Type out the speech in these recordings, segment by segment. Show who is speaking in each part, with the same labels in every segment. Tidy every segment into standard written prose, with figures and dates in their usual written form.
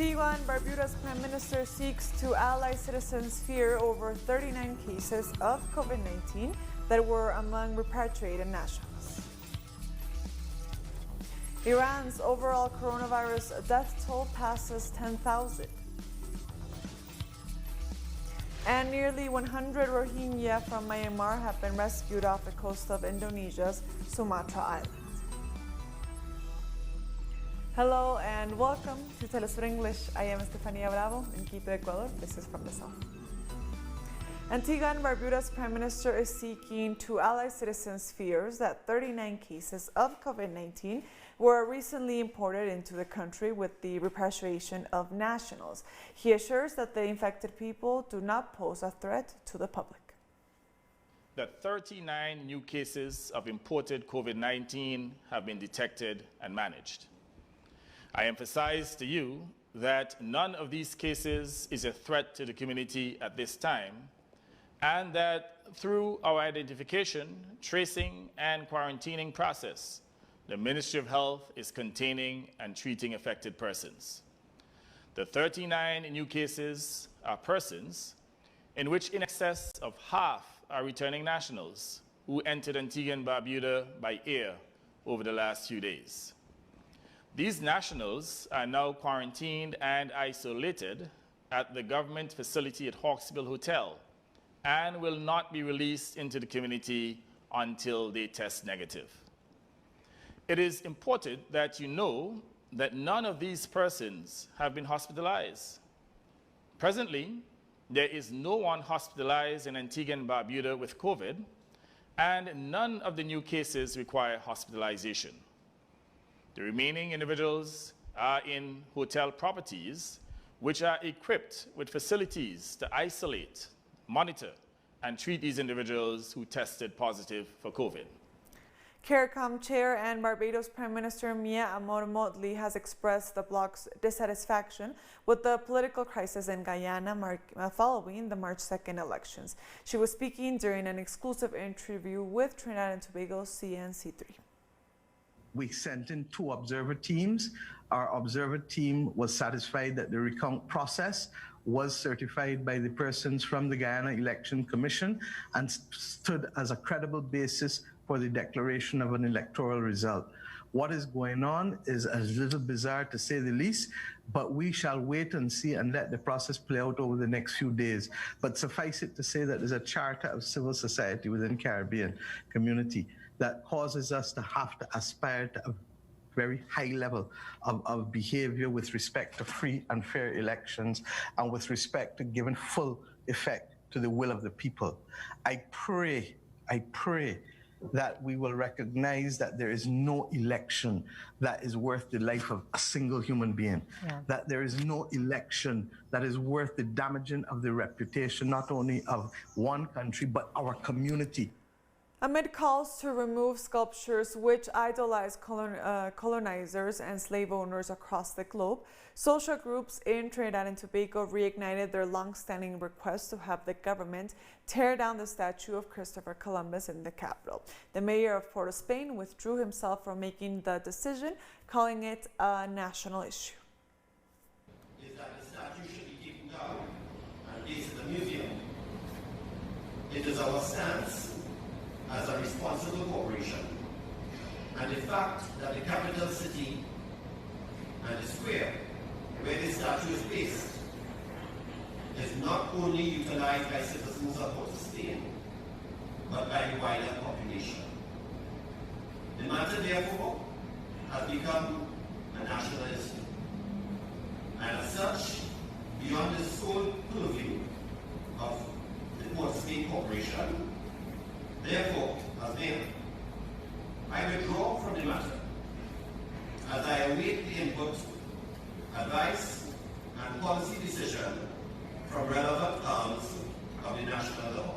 Speaker 1: Antigua and Barbudas Prime Minister seeks to allay citizens' fear over 39 cases of COVID-19 that were among repatriated nationals. Iran's overall coronavirus death toll passes 10,000. And nearly 100 Rohingya from Myanmar have been rescued off the coast of Indonesia's Sumatra island. Hello and welcome to Telesur English. I am Estefania Bravo in Quito, Ecuador. This is from the south. Antigua and Barbuda's Prime Minister is seeking to allay citizens' fears that 39 cases of COVID-19 were recently imported into the country with the repatriation of nationals. He assures that the infected people do not pose a threat to the public.
Speaker 2: That 39 new cases of imported COVID-19 have been detected and managed. I emphasize to you that none of these cases is a threat to the community at this time, and that through our identification, tracing, and quarantining process, the Ministry of Health is containing and treating affected persons. The 39 new cases are persons in which in excess of half are returning nationals who entered Antigua and Barbuda by air over the last few days. These nationals are now quarantined and isolated at the government facility at Hawksbill Hotel and will not be released into the community until they test negative. It is important that you know that none of these persons have been hospitalized. Presently, there is no one hospitalized in Antigua and Barbuda with COVID, and none of the new cases require hospitalization. The remaining individuals are in hotel properties which are equipped with facilities to isolate, monitor, and treat these individuals who tested positive for COVID.
Speaker 1: Caricom Chair and Barbados Prime Minister Mia Amor-Motley has expressed the bloc's dissatisfaction with the political crisis in Guyana following the March 2nd elections. She was speaking during an exclusive interview with Trinidad and Tobago CNC3.
Speaker 3: We sent in 2 observer teams. Our observer team was satisfied that the recount process was certified by the persons from the Guyana Election Commission and stood as a credible basis for the declaration of an electoral result. What is going on is a little bizarre to say the least, but we shall wait and see and let the process play out over the next few days. But suffice it to say that there's a charter of civil society within Caribbean community that causes us to have to aspire to a very high level of behavior with respect to free and fair elections and with respect to giving full effect to the will of the people. I pray that we will recognize that there is no election that is worth the life of a single human being, that there is no election that is worth the damaging of the reputation not only of one country but our community.
Speaker 1: Amid calls to remove sculptures which idolize colonizers and slave owners across the globe, social groups in Trinidad and Tobago reignited their long-standing request to have the government tear down the statue of Christopher Columbus in the capital. The mayor of Port of Spain withdrew himself from making the decision, calling it a national issue.
Speaker 4: Is that the statue should be taken down and placed in the museum. It is our stance as a responsible corporation, and the fact that the capital city and the square where the statue is placed is not only utilized by citizens of Port of Spain, but by the wider population. The matter, therefore, has become a national issue, and as such, beyond the sole purview of the Port of Spain Corporation, therefore, as mayor, I withdraw from the matter as I await the input, advice, and policy decision from relevant arms of the national law.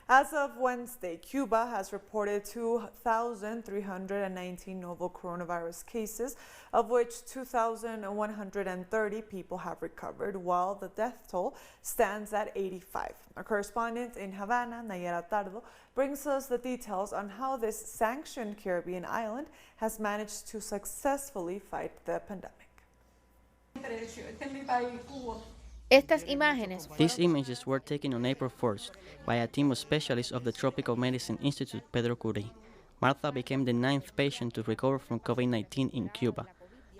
Speaker 1: As of Wednesday, Cuba has reported 2,319 novel coronavirus cases, of which 2,130 people have recovered, while the death toll stands at 85. Our correspondent in Havana, Nayera Tardo, brings us the details on how this sanctioned Caribbean island has managed to successfully fight the pandemic.
Speaker 5: These images were taken on April 1st by a team of specialists of the Tropical Medicine Institute Pedro Curie. Martha became the 9th patient to recover from COVID-19 in Cuba.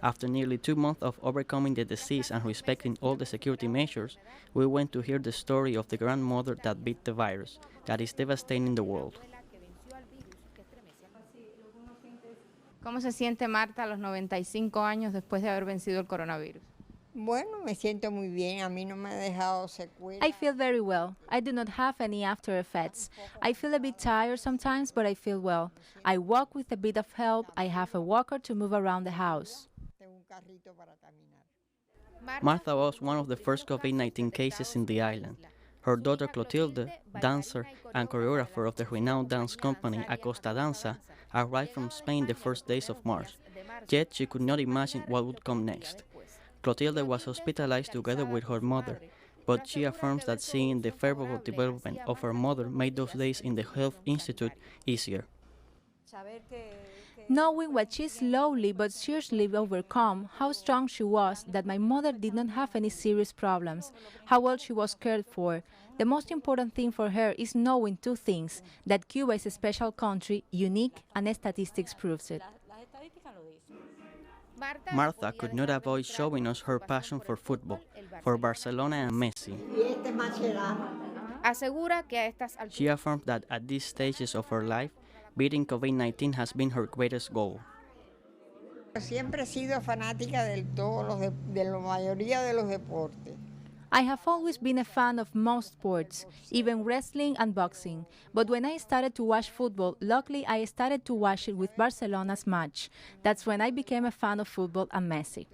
Speaker 5: After nearly 2 months of overcoming the disease and respecting all the security measures, we went to hear the story of the grandmother that beat the virus, that is devastating the world.
Speaker 6: ¿Cómo se siente Marta a los 95 años después de haber vencido el coronavirus?
Speaker 7: Bueno, me siento muy bien. A mí no me ha dejado secuelas.
Speaker 8: I feel very well. I do not have any after effects. I feel a bit tired sometimes, but I feel well. I walk with a bit of help. I have a walker to move around the house.
Speaker 7: Tengo un carrito para caminar.
Speaker 5: Martha was one of the first COVID-19 cases in the island. Her daughter Clotilde, dancer and choreographer of the renowned dance company Acosta Danza, arrived from Spain the first days of March, yet she could not imagine what would come next. Clotilde was hospitalized together with her mother, but she affirms that seeing the favorable development of her mother made those days in the Health Institute easier.
Speaker 8: Knowing what she slowly but surely overcome, how strong she was, that my mother did not have any serious problems, how well she was cared for. The most important thing for her is knowing two things, that Cuba is a special country, unique, and statistics proves it.
Speaker 5: Martha could not avoid showing us her passion for football, for Barcelona and Messi. She affirmed that at these stages of her life, beating COVID-19 has been her greatest goal.
Speaker 7: Siempre he sido fanática de la mayoría de los deportes.
Speaker 8: I have always been a fan of most sports, even wrestling and boxing. But when I started to watch football, luckily I started to watch it with Barcelona's match. That's when I became a fan of football and Messi.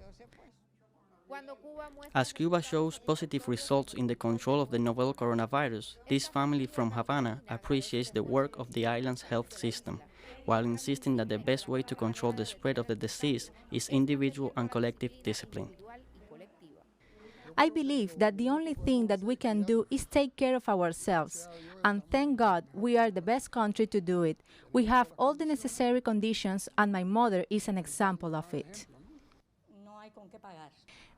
Speaker 5: As Cuba shows positive results in the control of the novel coronavirus, this family from Havana appreciates the work of the island's health system, while insisting that the best way to control the spread of the disease is individual and collective discipline.
Speaker 8: I believe that the only thing that we can do is take care of ourselves. And thank God we are the best country to do it. We have all the necessary conditions, and my mother is an example of it.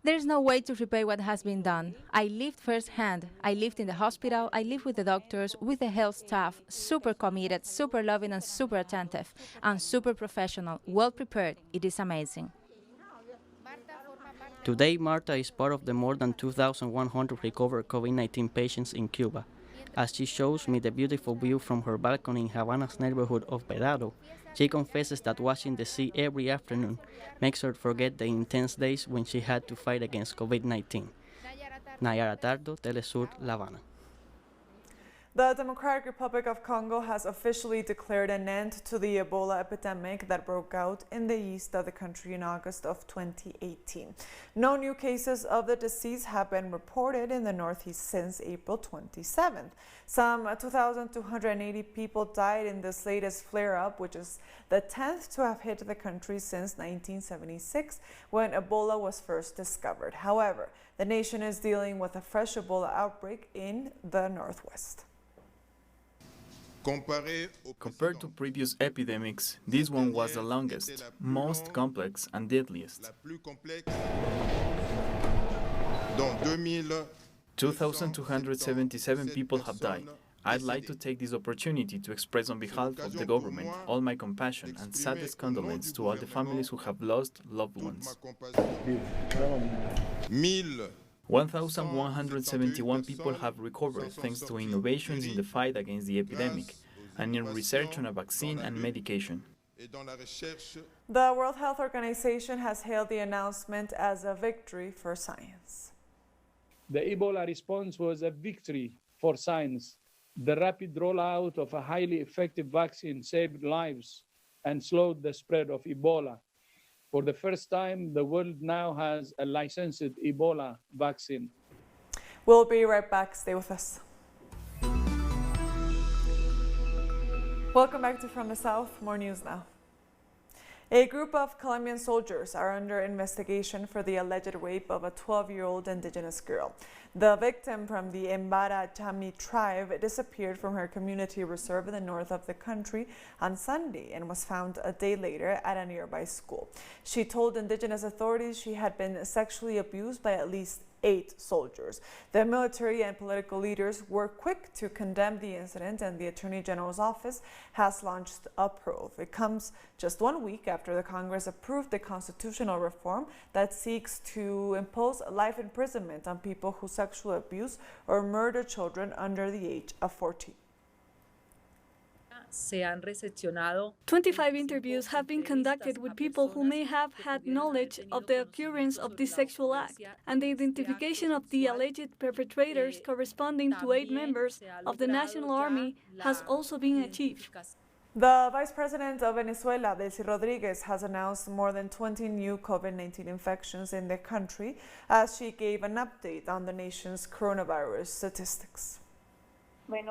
Speaker 8: There's no way to repay what has been done. I lived firsthand. I lived in the hospital, I lived with the doctors, with the health staff, super committed, super loving and super attentive, and super professional, well prepared. It is amazing.
Speaker 5: Today, Marta is part of the more than 2,100 recovered COVID-19 patients in Cuba. As she shows me the beautiful view from her balcony in Havana's neighborhood of Vedado, she confesses that watching the sea every afternoon makes her forget the intense days when she had to fight against COVID-19. Nayara Tardo, Telesur, La Habana.
Speaker 1: The Democratic Republic of Congo has officially declared an end to the Ebola epidemic that broke out in the east of the country in August of 2018. No new cases of the disease have been reported in the northeast since April 27th. Some 2,280 people died in this latest flare-up, which is the 10th to have hit the country since 1976, when Ebola was first discovered. However, the nation is dealing with a fresh Ebola outbreak in the northwest.
Speaker 9: Compared to previous epidemics, this one was the longest, most complex and deadliest. 2,277 people have died. I'd like to take this opportunity to express on behalf of the government all my compassion and saddest condolence to all the families who have lost loved ones. 1,171 people have recovered thanks to innovations in the fight against the epidemic and in research on a vaccine and medication.
Speaker 1: The World Health Organization has hailed the announcement as a victory for science.
Speaker 10: The Ebola response was a victory for science. The rapid rollout of a highly effective vaccine saved lives and slowed the spread of Ebola. For the first time, the world now has a licensed Ebola vaccine.
Speaker 1: We'll be right back. Stay with us. Welcome back to From the South. More news now. A group of Colombian soldiers are under investigation for the alleged rape of a 12-year-old indigenous girl. The victim from the Embara Chami tribe disappeared from her community reserve in the north of the country on Sunday and was found a day later at a nearby school. She told indigenous authorities she had been sexually abused by at least 8 soldiers. The military and political leaders were quick to condemn the incident, and the Attorney General's office has launched a probe. It comes just 1 week after the Congress approved the constitutional reform that seeks to impose life imprisonment on people who sexually abuse or murder children under the age of 14.
Speaker 11: 25 interviews have been conducted with people who may have had knowledge of the occurrence of this sexual act, and the identification of the alleged perpetrators corresponding to 8 members of the National Army has also been achieved.
Speaker 1: The Vice President of Venezuela, Delcy Rodriguez, has announced more than 20 new COVID-19 infections in the country as she gave an update on the nation's coronavirus statistics.
Speaker 12: In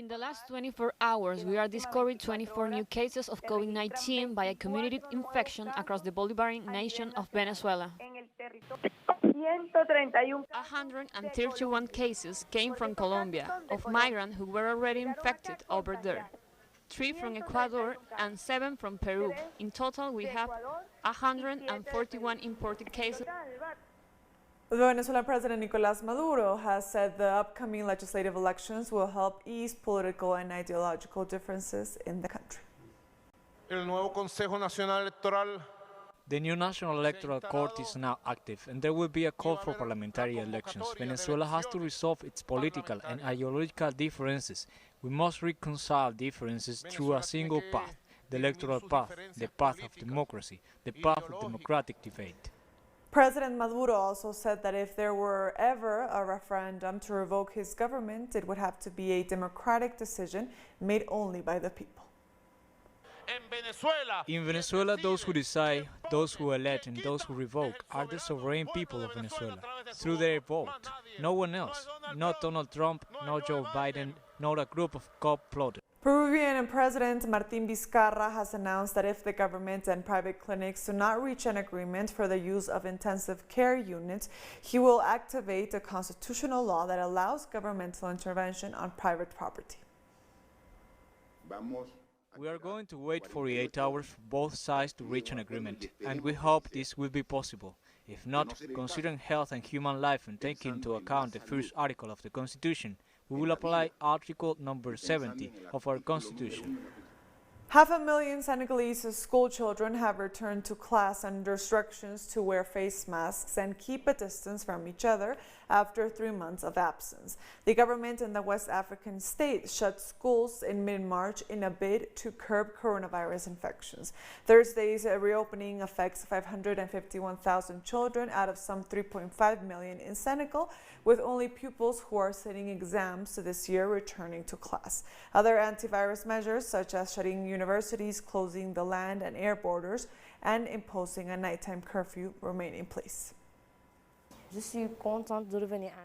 Speaker 12: the last 24 hours, we are discovering 24 new cases of COVID-19 by a community infection across the Bolivarian nation of Venezuela. 131 cases came from Colombia, of migrants who were already infected over there. 3 from Ecuador and 7 from Peru. In total, we have 141 imported cases.
Speaker 1: Venezuelan President Nicolás Maduro has said the upcoming legislative elections will help ease political and ideological differences in the country.
Speaker 13: The new National Electoral Court is now active, and there will be a call for parliamentary elections. Venezuela has to resolve its political and ideological differences. We must reconcile differences through a single path, the electoral path, the path of democracy, the path of democratic debate.
Speaker 1: President Maduro also said that if there were ever a referendum to revoke his government, it would have to be a democratic decision made only by the people.
Speaker 13: In Venezuela, those who decide, those who elect, and those who revoke are the sovereign people of Venezuela, through their vote. No one else, not Donald Trump, not Joe Biden, not a group of co-plotters.
Speaker 1: Peruvian President Martín Vizcarra has announced that if the government and private clinics do not reach an agreement for the use of intensive care units, he will activate a constitutional law that allows governmental intervention on private property.
Speaker 13: We are going to wait 48 hours for both sides to reach an agreement, and we hope this will be possible. If not, considering health and human life and taking into account the first article of the Constitution, we will apply Article number 70 of our Constitution.
Speaker 1: 500,000 Senegalese school children have returned to class under instructions to wear face masks and keep a distance from each other after 3 months of absence. The government in the West African state shut schools in mid-March in a bid to curb coronavirus infections. Thursday's reopening affects 551,000 children out of some 3.5 million in Senegal, with only pupils who are sitting exams this year returning to class. Other antivirus measures, such as shutting universities, closing the land and air borders, and imposing a nighttime curfew, remain in place.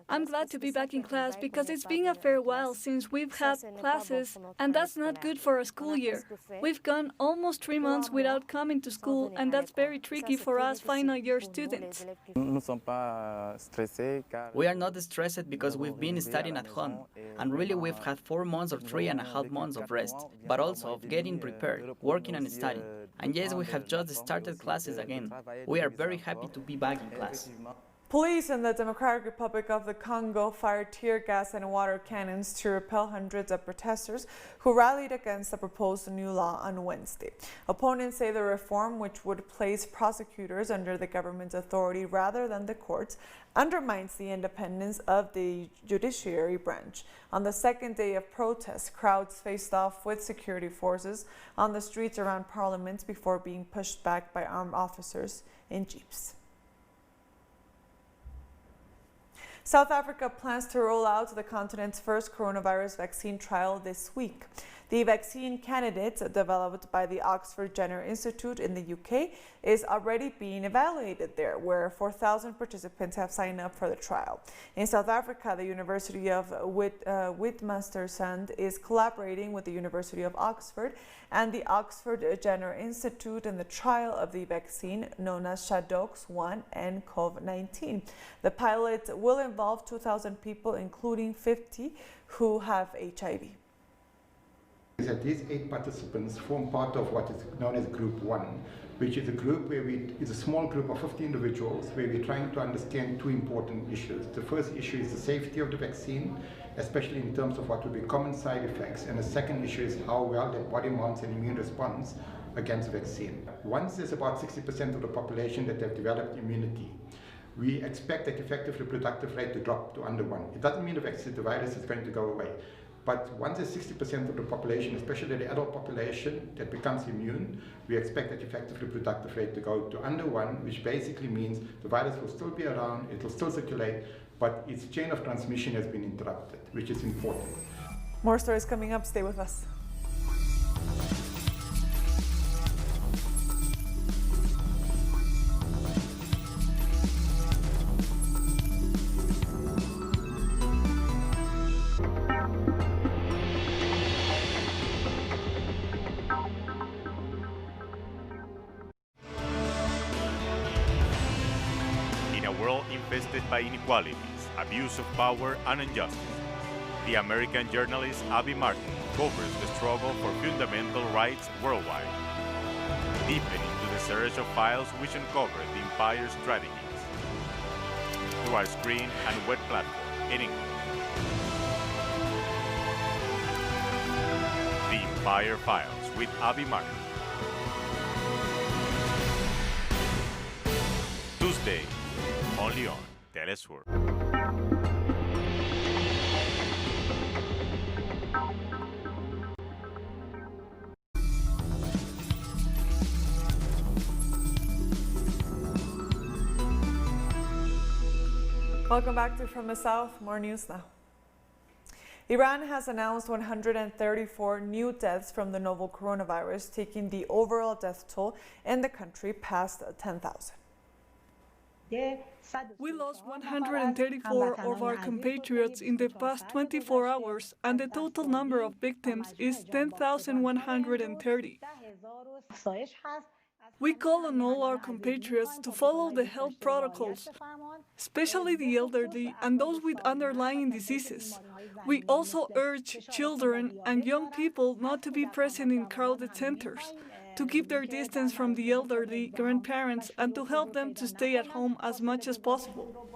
Speaker 11: I'm glad to be back in class because it's been a fair while since we've had classes, and that's not good for a school year. We've gone almost 3 months without coming to school, and that's very tricky for us final year students.
Speaker 9: We are not stressed because we've been studying at home, and really we've had 4 months or 3.5 months of rest, but also of getting prepared, working and studying. And yes, we have just started classes again. We are very happy to be back in class.
Speaker 1: Police in the Democratic Republic of the Congo fired tear gas and water cannons to repel hundreds of protesters who rallied against the proposed new law on Wednesday. Opponents say the reform, which would place prosecutors under the government's authority rather than the courts, undermines the independence of the judiciary branch. On the second day of protests, crowds faced off with security forces on the streets around Parliament before being pushed back by armed officers in jeeps. South Africa plans to roll out the continent's first coronavirus vaccine trial this week. The vaccine candidate, developed by the Oxford Jenner Institute in the UK, is already being evaluated there, where 4,000 participants have signed up for the trial. In South Africa, the University of Witwatersrand is collaborating with the University of Oxford and the Oxford Jenner Institute in the trial of the vaccine known as SHADOX1 and COVID-19. The pilot will involve 2,000 people, including 50 who have HIV.
Speaker 14: That these 8 participants form part of what is known as Group 1, which is a group where it's a small group of 50 individuals where we're trying to understand 2 important issues. The first issue is the safety of the vaccine, especially in terms of what would be common side effects, and the second issue is how well the body mounts an immune response against the vaccine. Once there's about 60% of the population that have developed immunity, we expect that effective reproductive rate to drop to under 1. It doesn't mean the virus is going to go away. But once there's 60% of the population, especially the adult population, that becomes immune, we expect that effective reproductive rate to go to under 1, which basically means the virus will still be around, it will still circulate, but its chain of transmission has been interrupted, which is important.
Speaker 1: More stories coming up. Stay with us.
Speaker 15: Infested by inequalities, abuse of power, and injustice, the American journalist Abby Martin covers the struggle for fundamental rights worldwide, deepening into the search of files which uncover the empire's strategies through our screen and web platform in English. The Empire Files with Abby Martin. Tuesday, only on Telesur.
Speaker 1: Welcome back to From the South. More news now. Iran has announced 134 new deaths from the novel coronavirus, taking the overall death toll in the country past 10,000.
Speaker 11: We lost 134 of our compatriots in the past 24 hours, and the total number of victims is 10,130. We call on all our compatriots to follow the health protocols, especially the elderly and those with underlying diseases. We also urge children and young people not to be present in crowded centers, to keep their distance from the elderly, grandparents, and to help them to stay at home as much as possible.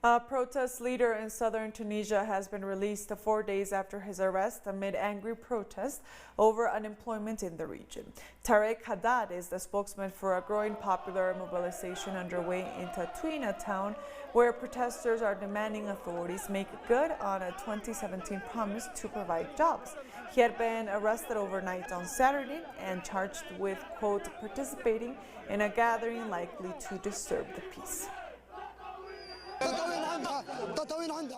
Speaker 1: A protest leader in southern Tunisia has been released 4 days after his arrest amid angry protests over unemployment in the region. Tarek Haddad is the spokesman for a growing popular mobilization underway in Tatouina town, where protesters are demanding authorities make good on a 2017 promise to provide jobs. He had been arrested overnight on Saturday and charged with, quote, participating in a gathering likely to disturb the peace.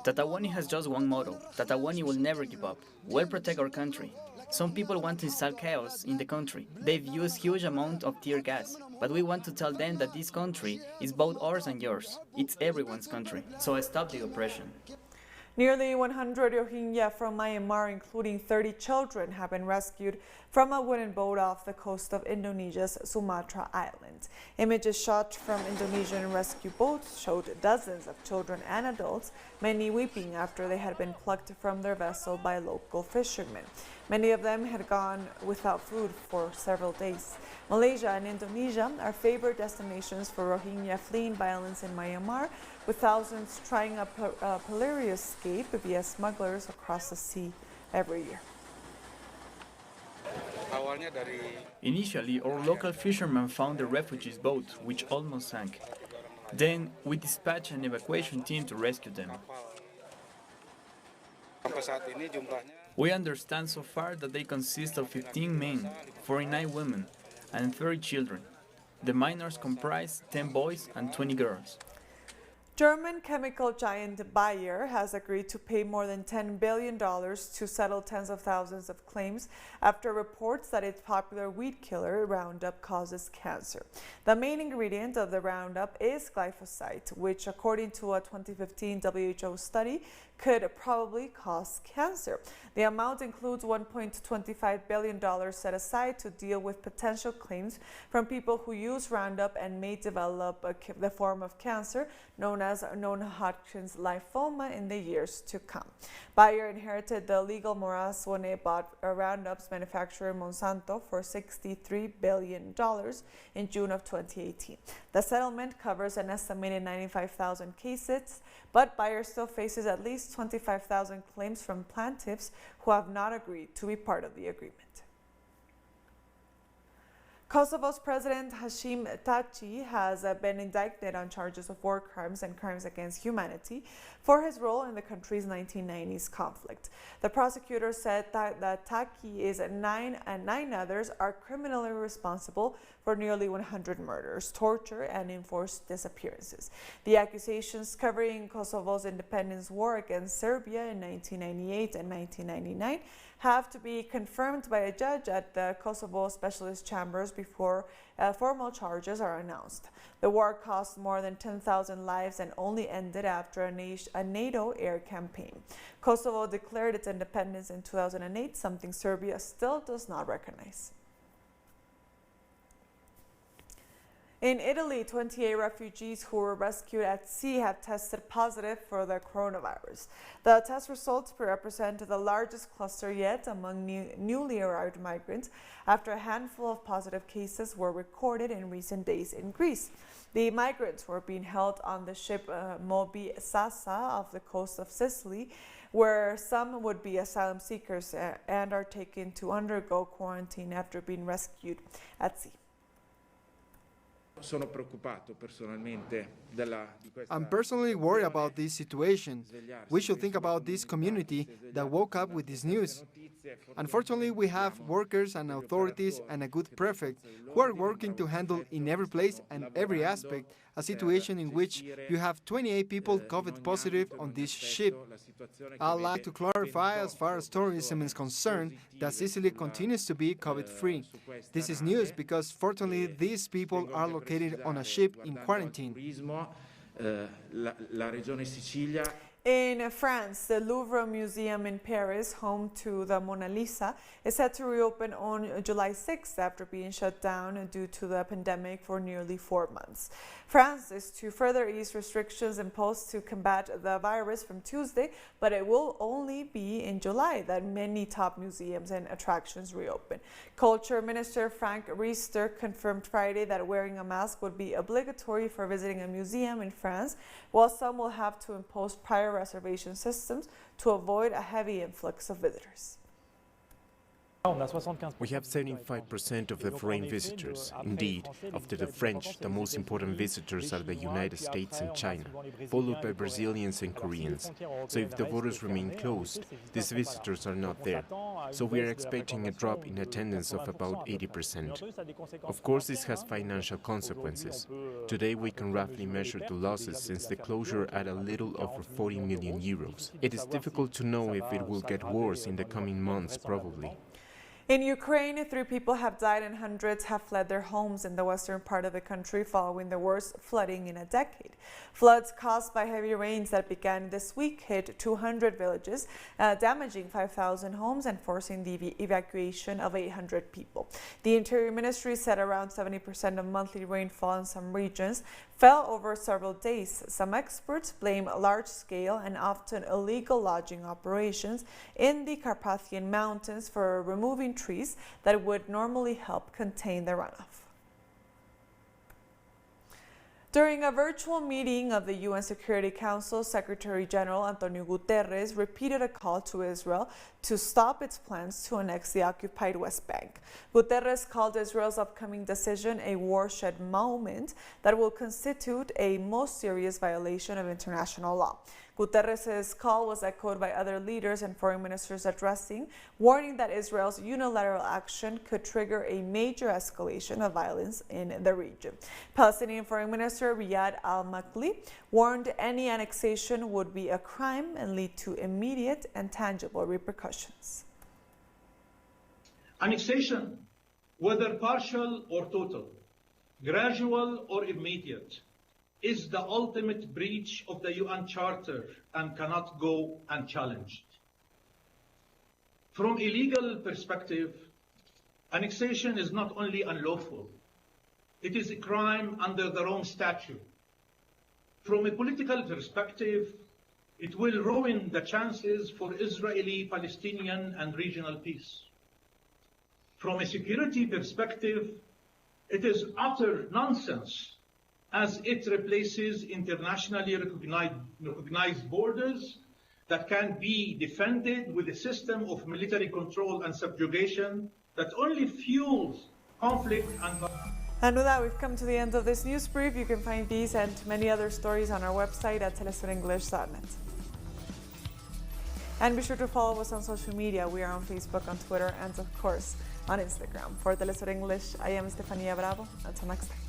Speaker 9: Tatawani has just one motto: Tatawani will never give up. We'll protect our country. Some people want to install chaos in the country. They've used huge amounts of tear gas. But we want to tell them that this country is both ours and yours. It's everyone's country. So stop the oppression.
Speaker 1: Nearly 100 Rohingya from Myanmar, including 30 children, have been rescued from a wooden boat off the coast of Indonesia's Sumatra island. Images shot from Indonesian rescue boats showed dozens of children and adults, many weeping after they had been plucked from their vessel by local fishermen. Many of them had gone without food for several days. Malaysia and Indonesia are favored destinations for Rohingya fleeing violence in Myanmar, with thousands trying a perilous escape via smugglers across the sea every year.
Speaker 9: Initially, our local fishermen found the refugees' boat, which almost sank. Then, we dispatched an evacuation team to rescue them. We understand so far that they consist of 15 men, 49 women, and 30 children. The minors comprise 10 boys and 20 girls.
Speaker 1: German chemical giant Bayer has agreed to pay more than $10 billion to settle tens of thousands of claims after reports that its popular weed killer Roundup causes cancer. The main ingredient of the Roundup is glyphosate, which according to a 2015 WHO study could probably cause cancer. The amount includes $1.25 billion set aside to deal with potential claims from people who use Roundup and may develop the form of cancer known as non-Hodgkin's lymphoma in the years to come. Bayer inherited the legal morass when it bought Roundup's manufacturer Monsanto for $63 billion in June of 2018. The settlement covers an estimated 95,000 cases, but Bayer still faces at least 25,000 claims from plaintiffs who have not agreed to be part of the agreement. Kosovo's President Hashim Thaçi has been indicted on charges of war crimes and crimes against humanity for his role in the country's 1990s conflict. The prosecutor said that Thaçi and nine others are criminally responsible for nearly 100 murders, torture, and enforced disappearances. The accusations covering Kosovo's independence war against Serbia in 1998 and 1999 have to be confirmed by a judge at the Kosovo Specialist Chambers before formal charges are announced. The war cost more than 10,000 lives and only ended after a NATO air campaign. Kosovo declared its independence in 2008, something Serbia still does not recognize. In Italy, 28 refugees who were rescued at sea have tested positive for the coronavirus. The test results represent the largest cluster yet among newly arrived migrants after a handful of positive cases were recorded in recent days in Greece. The migrants were being held on the ship Moby Sasa off the coast of Sicily, where some would be asylum seekers and are taken to undergo quarantine after being rescued at sea.
Speaker 16: I'm personally worried about this situation. We should think about this community that woke up with this news. Unfortunately, we have workers and authorities and a good prefect who are working to handle in every place and every aspect a situation in which you have 28 people COVID positive on this ship. I'd like to clarify, as far as tourism is concerned, that Sicily continues to be COVID-free. This is news because, fortunately, these people are located on a ship in quarantine.
Speaker 1: In France, the Louvre Museum in Paris, home to the Mona Lisa, is set to reopen on July 6th after being shut down due to the pandemic for nearly 4 months. France is to further ease restrictions imposed to combat the virus from Tuesday, but it will only be in July that many top museums and attractions reopen. Culture Minister Frank Riester confirmed Friday that wearing a mask would be obligatory for visiting a museum in France, while some will have to impose prior reservation systems to avoid a heavy influx of visitors.
Speaker 17: We have 75% of the foreign visitors. Indeed, after the French, the most important visitors are the United States and China, followed by Brazilians and Koreans. So if the borders remain closed, these visitors are not there. So we are expecting a drop in attendance of about 80%. Of course, this has financial consequences. Today we can roughly measure the losses since the closure at a little over 40 million euros. It is difficult to know if it will get worse in the coming months, probably.
Speaker 1: In Ukraine, 3 people have died and hundreds have fled their homes in the western part of the country following the worst flooding in a decade. Floods caused by heavy rains that began this week hit 200 villages, damaging 5,000 homes and forcing the evacuation of 800 people. The Interior Ministry said around 70% of monthly rainfall in some regions fell over several days. Some experts blame large-scale and often illegal lodging operations in the Carpathian Mountains for removing trees that would normally help contain the runoff. During a virtual meeting of the UN Security Council, Secretary General Antonio Guterres repeated a call to Israel to stop its plans to annex the occupied West Bank. Guterres called Israel's upcoming decision a watershed moment that will constitute a most serious violation of international law. Guterres' call was echoed by other leaders and foreign ministers addressing, warning that Israel's unilateral action could trigger a major escalation of violence in the region. Palestinian Foreign Minister Riyad al-Maliki warned any annexation would be a crime and lead to immediate and tangible repercussions.
Speaker 18: Annexation, whether partial or total, gradual or immediate, is the ultimate breach of the UN Charter and cannot go unchallenged. From a legal perspective, annexation is not only unlawful, it is a crime under the Rome Statute. From a political perspective, it will ruin the chances for Israeli, Palestinian, and regional peace. From a security perspective, it is utter nonsense as it replaces internationally recognized borders that can be defended with a system of military control and subjugation that only fuels conflict and violence.
Speaker 1: And with that, we've come to the end of this news brief. You can find these and many other stories on our website at telesurenglish.net. And be sure to follow us on social media. We are on Facebook, on Twitter, and of course, on Instagram. For Telesur English, I am Estefania Bravo. Until next time.